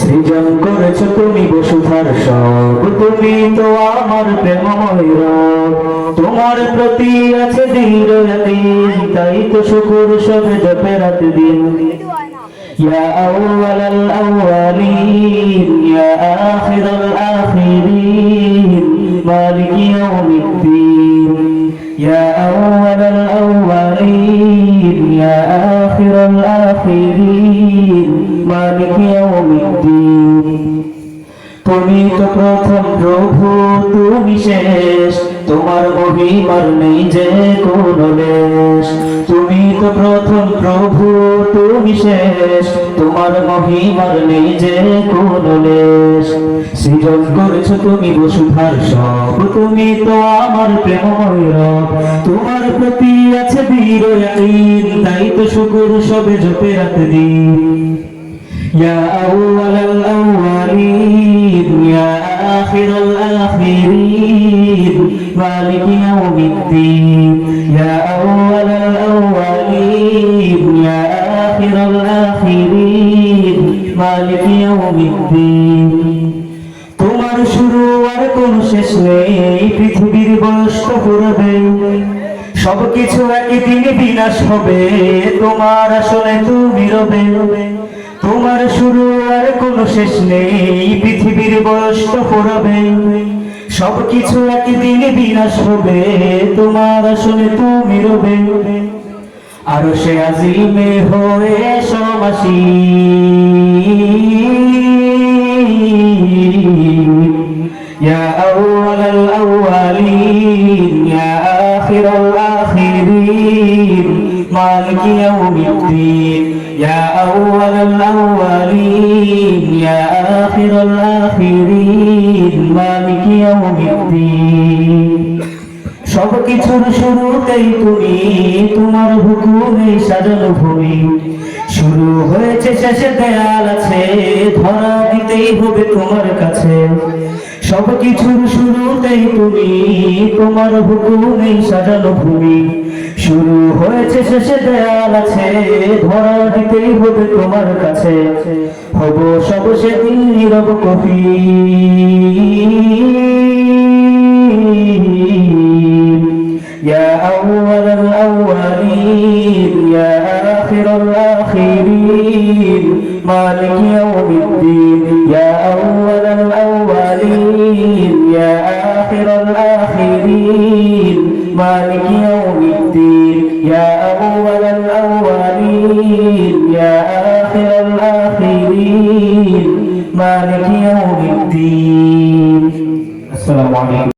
সৃজন করেছো তুমি বসুধার সব, তুমি তো আমার প্রেমময় রব। তোমার প্রতি আছে দৃঢ় ইয়াকিন, তাই তো শুকর সবে জপে রাত দিন। ইয়া আউয়ালাল আউয়ালিন ইয়া আখিরাল আখিরিন মালিকি ইয়াউমিদ্দিন। ইয়া আউয়ালাল আউয়ালিন ইয়া আখিরাল আখিরিন মালিকি ইয়াউমিদ্দিন। তুমি তো প্রথম প্রভু, তুমি শেষ, তোমার মহিমার নেই যে কোনো লেশ। তুমি তো প্রথম প্রভু, তুমি শেষ, তোমার মহিমার নেই যে কোনো লেশ। সৃজন করেছো তুমি বসুধার সব, তুমি তো আমার প্রেমময় রব। তোমার প্রতি আছে দৃঢ় ইয়াকিন, তাই তো শুকর সবে জপে রাত দিন। ইয়া আউয়ালাল আউয়ালিন ইয়া আখিরাল আখিরিন মালিকি ইয়াউমিদ্দিন। ইয়া আউয়ালাল আউয়ালিন ইয়া আখিরাল আখিরিন মালিকি ইয়াউমিদ্দিন। তোমার শুরু আর কোন শেষ নেই, পৃথিবীর বয়স তো ফুরবে, সবকিছু একদিন বিনাশ হবে, তোমার আসলে তুমি রবে। তোমার শুরু আর কোনো শেষ নেই, পৃথিবীর বয়স তো ফুরবে, সবকিছু একদিন বিনাশ হবে, তোমার আসলে তুমি রবে। আর সে আজিমে হয়ে সমাসীন। ইয়া আউয়ালাল আউয়ালিন ইয়া আখিরাল আখিরিন মালিকি ইয়াউমিদ্দিন। ইয়া আউয়ালাল আউয়ালিন ইয়া আখিরাল আখিরিন মালিকি ইয়াউমিদ্দিন। সবকিছুর শুরুতেই তুমি, তোমার হুকুমে সাজানো ভূমি। শুরু হয়েছে শেষে দেয়াল আছে, ধরা দিতেই হবে তোমার কাছে। সবকিছুর শুরুতেই তুমি, তোমার হুকুমে সাজানো ভূমি। শুরু হয়েছে শেষে দেয়াল আছে, ধরা দিতেই হবে তোমার কাছে। হব সব সেদিন নীরব কফি। ইয়া আউয়ালাল আউয়ালিন ইয়া আখিরাল আখিরিন মালিকি ইয়াউমিদ্দিন। ইয়া আউয়ালাল আউয়ালিন ইয়া আখিরাল আখিরিন মালিকি ইয়াউমিদ্দিন। ইয়া আউয়ালাল আউয়ালিন ইয়া আখিরাল আখিরিন মালিকি ইয়াউমিদ্দিন। আসসালামু আলাইকুম।